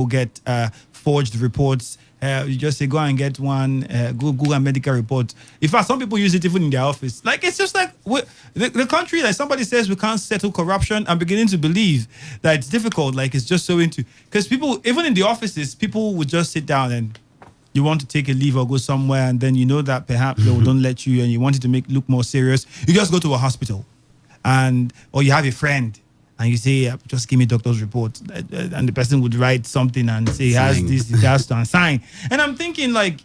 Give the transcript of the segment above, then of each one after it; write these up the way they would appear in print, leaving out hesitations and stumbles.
get forged reports. You just say, go and get one, Google a medical report. In fact, some people use it even in their office. Like, it's just like the country, like somebody says we can't settle corruption. I'm beginning to believe that it's difficult. Like, it's just so into, because people, even in the offices, people would just sit down and you want to take a leave or go somewhere, and then you know that perhaps they don't let you, and you want it to look more serious. You just go to a hospital, or you have a friend, and you say, just give me doctor's report. And the person would write something and say, he has this, he has to sign. And I'm thinking, like,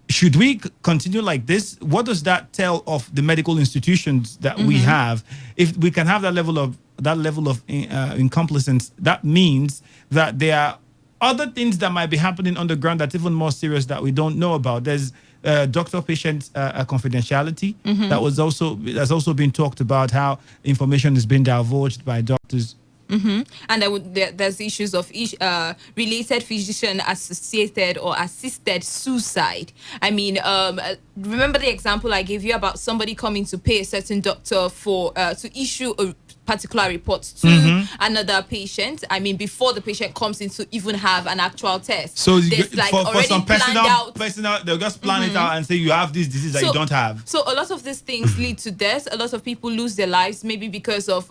should we continue like this? What does that tell of the medical institutions that we have? If we can have that level of incompetence, that means that there are other things that might be happening on the ground that's even more serious that we don't know about. There's doctor-patient confidentiality that's also been talked about, how information is being divulged by doctors. And there's issues of related physician-associated or assisted suicide. I mean, remember the example I gave you about somebody coming to pay a certain doctor for to issue a particular report to another patient. I mean, before the patient comes in to even have an actual test. So like for some personal, they'll just plan it out and say you have this disease that you don't have. So a lot of these things lead to death. A lot of people lose their lives, maybe because of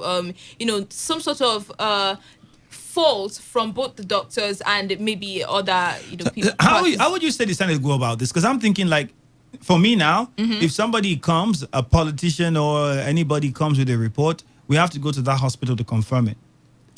some sort of fault from both the doctors and maybe other people. How would you say the Senate go about this? Because I'm thinking, like, for me now, if somebody comes, a politician or anybody comes with a report, we have to go to that hospital to confirm it.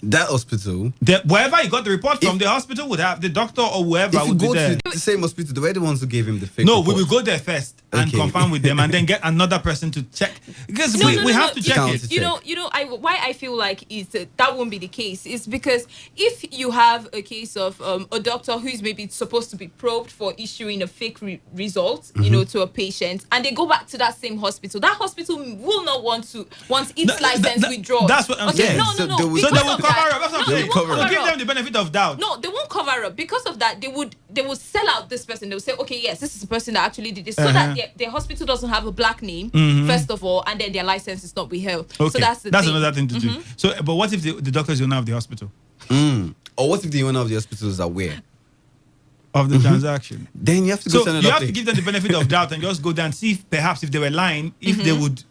That hospital? Wherever you got the report from, the hospital would have, the doctor or whoever would be there. If you go to the same hospital, they were the ones who gave him the fake report. We will go there first and confirm with them, and then get another person to check. Because we have to check it. Why I feel like that won't be the case is because if you have a case of a doctor who is maybe supposed to be probed for issuing a fake result, to a patient, and they go back to that same hospital, that hospital will not want its license withdrawn. That's what I'm saying. No. So they will cover up. That's what I'm saying. We'll give them the benefit of doubt. No, they won't cover up. Because of that, they would sell out this person. They will say, okay, yes, this is the person that actually did this, so that their hospital doesn't have a black name, first of all, and then their license is not withheld. Okay. So that's another thing to do. So, but what if the doctors don't have the hospital? Or what if the owner of the hospital is aware of the transaction? Then you have to go you have to give them the benefit of doubt and just go down and see if they were lying, if they would,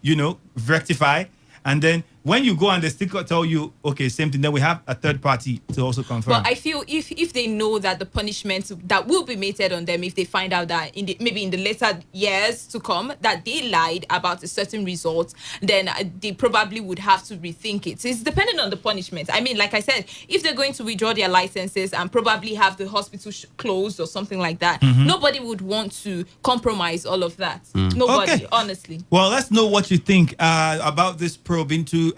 rectify. And then when you go and they still tell you, okay, same thing, then we have a third party to also confirm. But I feel if they know that the punishment that will be meted on them, if they find out that maybe in the later years to come that they lied about a certain result, then they probably would have to rethink it. So it's dependent on the punishment. I mean, like I said, if they're going to withdraw their licenses and probably have the hospital closed or something like that, nobody would want to compromise all of that. Nobody, honestly. Well, let's know what you think about this probe into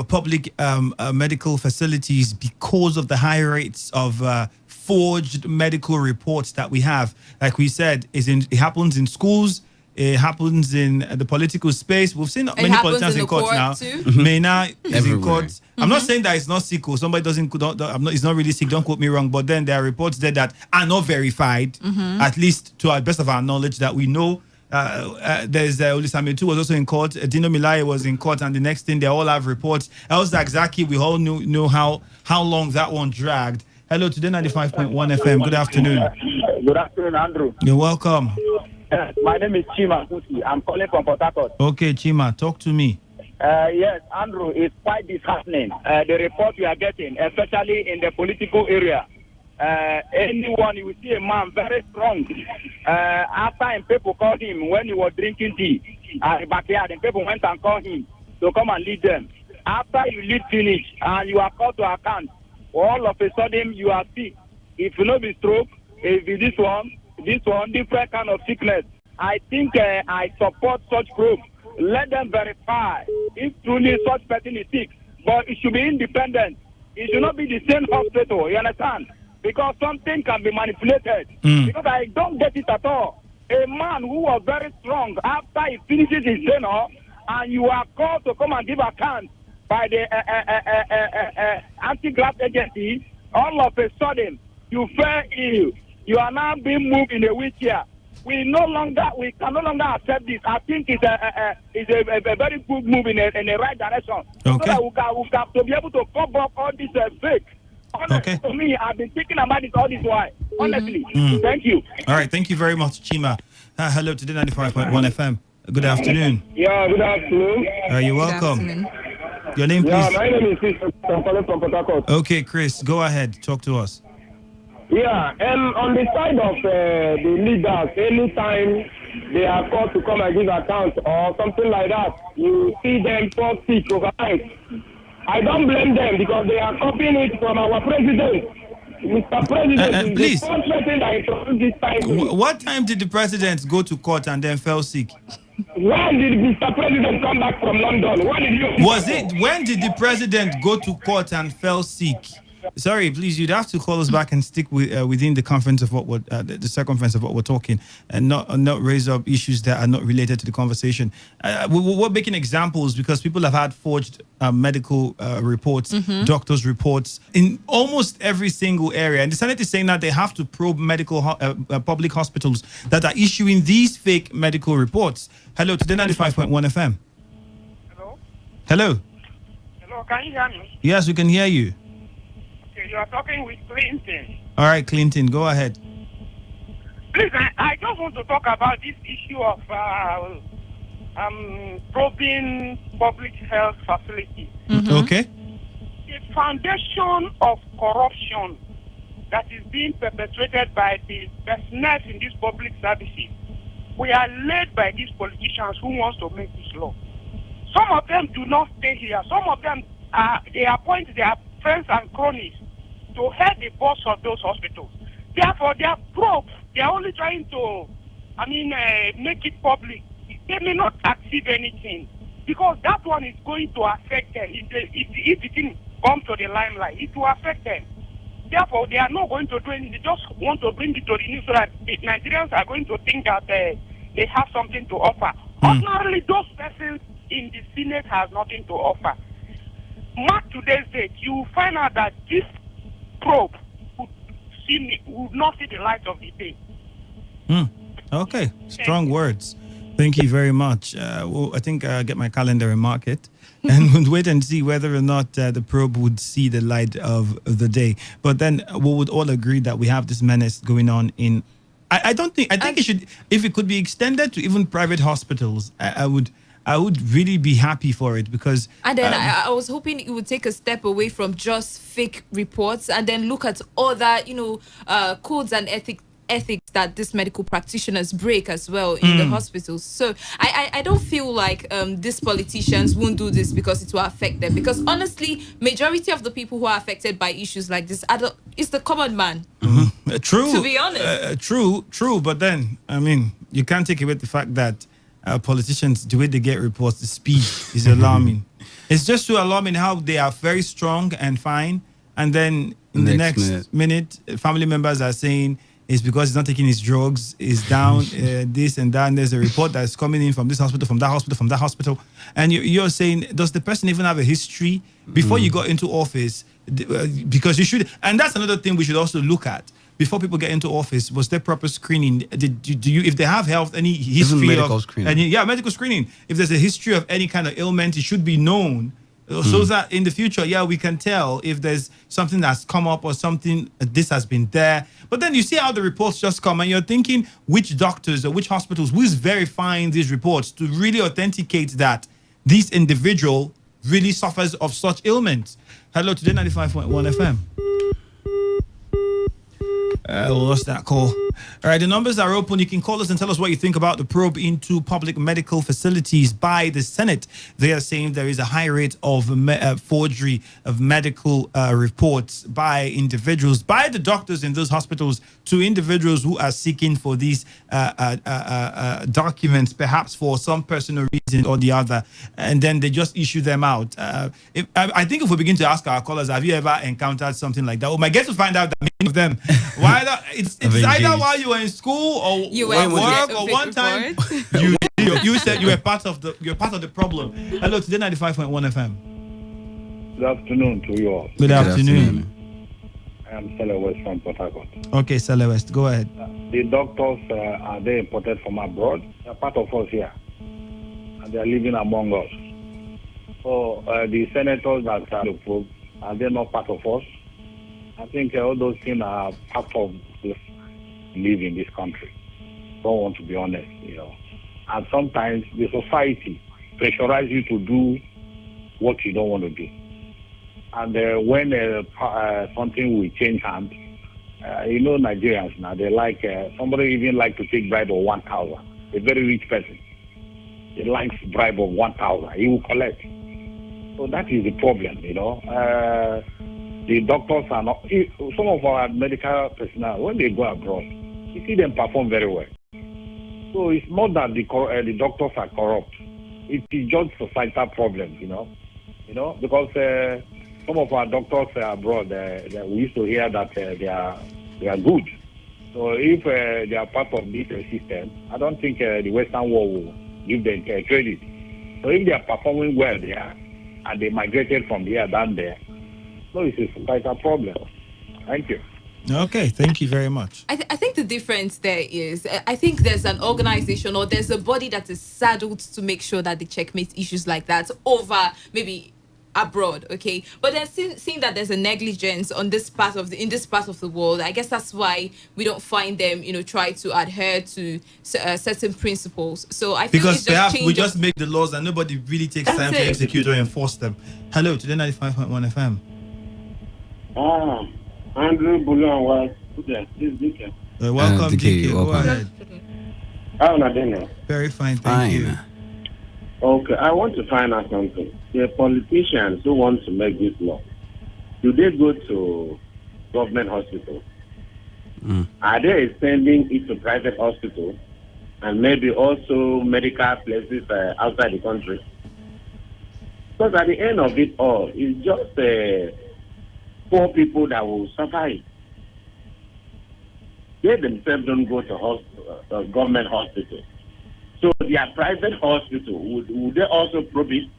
public medical facilities because of the high rates of forged medical reports that we have. Like we said, it happens in schools. It happens in the political space. We've seen many politicians in court now. Mena is in court. I'm not saying that it's not sick or somebody it's not really sick. Don't quote me wrong. But then there are reports there that are not verified, at least to our best of our knowledge, that we know. There's Olisametu was also in court. Dino Milai was in court, and the next thing they all have reports. Elsa Zaki, we all know how long that one dragged. Hello, Today95.1 FM. Good afternoon. Good afternoon, Andrew. You're welcome. My name is Chima Kuti. I'm calling from Port Harcourt. Okay, Chima, talk to me. Yes, Andrew, it's quite disheartening. The report we are getting, especially in the political area. Anyone, you will see a man very strong. After people called him when he was drinking tea at the backyard, and people went and called him to come and lead them. After you lead finish and you are called to account, all of a sudden you are sick. If you know the stroke, if this one, different kind of sickness. I think I support such groups. Let them verify if truly such person is sick. But it should be independent. It should not be the same hospital. You understand? Because something can be manipulated. Because I don't get it at all. A man who was very strong, after he finishes his dinner, and you are called to come and give account by the anti-graft agency, all of a sudden, you fell ill. You are now being moved in a wheelchair. We can no longer accept this. I think it's a very good move in the right direction. Okay. So that we have to be able to cover up all this fake Okay. To me, I've been thinking about this all this while. Honestly. Thank you. All right. Thank you very much, Chima. Hello, Today 95.1 FM. Good afternoon. Yeah, good afternoon. You're Good welcome. afternoon. Your name, Yeah, please. my name is Chris. I'm calling from Port Harcourt. Okay, Chris, go ahead. Talk to us. Yeah, and on the side of the leaders, anytime they are called to come and give accounts or something like that, you see them fall sick overnight. I don't blame them because they are copying it from our president. Mr. President is please. the first person that introduced this time. What time did the president go to court and then fell sick? When did Mr. President come back from London? When did the president go to court and fell sick? Sorry, please, you'd have to call us back and stick within the conference of the circumference of what we're talking, and not raise up issues that are not related to the conversation. We're making examples because people have had forged medical reports, doctors' reports in almost every single area, and the Senate is saying that they have to probe public hospitals that are issuing these fake medical reports. Hello, Today 95.1 FM. Hello? Hello. Hello, can you hear me? Yes, we can hear you. Okay, you are talking with Clinton. All right, Clinton, go ahead. Please, I just want to talk about this issue of probing public health facilities. Okay. The foundation of corruption that is being perpetrated by the personnel in these public services, we are led by these politicians who wants to make this law. Some of them do not stay here. Some of them, they appoint their friends and cronies to head the boss of those hospitals. Therefore, they are probes. They are only trying to, make it public. They may not achieve anything because that one is going to affect them. If it didn't come to the limelight, it will affect them. Therefore, they are not going to do anything. They just want to bring it to the news so that the Nigerians are going to think that they have something to offer. Ordinarily, those persons in the Senate has nothing to offer. Mark today's date, you will find out that this probe would not see the light of the day. Okay, strong words. Thank you very much. I think I'll get my calendar and mark it, and we'll wait and see whether or not the probe would see the light of the day. But then we would all agree that we have this menace going on in. I think it should, if it could be extended to even private hospitals, I would really be happy for it because. And then I was hoping it would take a step away from just fake reports and then look at other, codes and ethics that these medical practitioners break as well in the hospitals. So I don't feel like these politicians won't do this because it will affect them. Because honestly, majority of the people who are affected by issues like this is the common man. True. To be honest. True. But then, you can't take away the fact that politicians, the way they get reports, the speed is alarming. It's just so alarming how they are very strong and fine, and then in the next minute, family members are saying it's because he's not taking his drugs, he's down, this and that, and there's a report that's coming in from this hospital, from that hospital, from that hospital, and you're saying, does the person even have a history before you got into office? Because you should, and that's another thing we should also look at. Before people get into office, was there proper screening? Do you, if they have health, any history medical of screening? Medical screening. If there's a history of any kind of ailment, it should be known, so that in the future, we can tell if there's something that's come up or something this has been there. But then you see how the reports just come, and you're thinking which doctors or which hospitals, who is verifying these reports to really authenticate that this individual really suffers of such ailments. Hello, Today 95.1 FM. We lost that call. All right, the numbers are open. You can call us and tell us what you think about the probe into public medical facilities by the Senate. They are saying there is a high rate of forgery of medical reports by individuals, by the doctors in those hospitals, to individuals who are seeking for these documents, perhaps for some personal reason or the other, and then they just issue them out. I think if we begin to ask our callers, have you ever encountered something like that? We might get to find out that many of them, it's either while you were in school or you at were work or one time you said you were part of the problem. Hello, Today 95.1 FM. Good afternoon to you all. Good afternoon. I am Sele West from Port Harcourt. Okay, Sele West, go ahead. The doctors, are they imported from abroad? They are part of us here. And they are living among us. So the senators that are the probe, are they not part of us? I think all those things are part of this live in this country. Don't want to be honest, And sometimes the society pressurize you to do what you don't want to do. And when something will change hands, Nigerians now, they like, somebody even like to take bribe of 1,000. A very rich person. He likes bribe of 1,000. He will collect. So that is the problem, The doctors are not, some of our medical personnel, when they go abroad, you see them perform very well. So it's not that the doctors are corrupt. It is just societal problems, because some of our doctors abroad, we used to hear that they are good. So if they are part of this system, I don't think the Western world will give them credit. So if they are performing well there, and they migrated from here down there, so it's a societal problem. Thank you. Okay, thank you very much. I think the difference there is, I think there's an organization or there's a body that is saddled to make sure that they checkmate issues like that over maybe abroad, okay? But then seeing that there's a negligence on this part of in this part of the world, I guess that's why we don't find them, try to adhere to certain principles. So I think because it's perhaps just we just make the laws and nobody really takes time to execute or enforce them. Hello, Today 95.1 FM. Andrew Bulon was this weekend. Welcome, DK. Go ahead. How are you doing? Very fine, thank you. Okay, I want to find out something. The politicians who want to make this law, do they go to government hospitals? Are they extending it to private hospitals and maybe also medical places outside the country? Because at the end of it all, it's just poor people that will suffer it. They themselves don't go to government hospitals. So their private hospital, would they also probe it?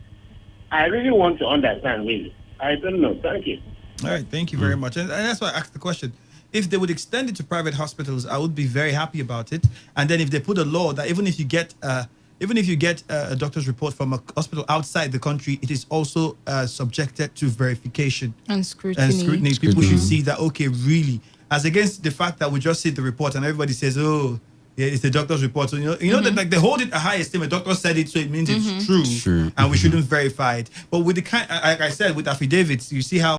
I really want to understand, really. I don't know. Thank you. All right, thank you very much. And that's why I asked the question. If they would extend it to private hospitals, I would be very happy about it. And then if they put a law that even if you get a doctor's report from a hospital outside the country, it is also subjected to verification and scrutiny. People should see that, okay, really, as against the fact that we just see the report and everybody says, oh, yeah, it's the doctor's report. So that like they hold it a high esteem. A doctor said it, so it means it's true, and we shouldn't verify it. But with the kind, like I said, with affidavits, you see how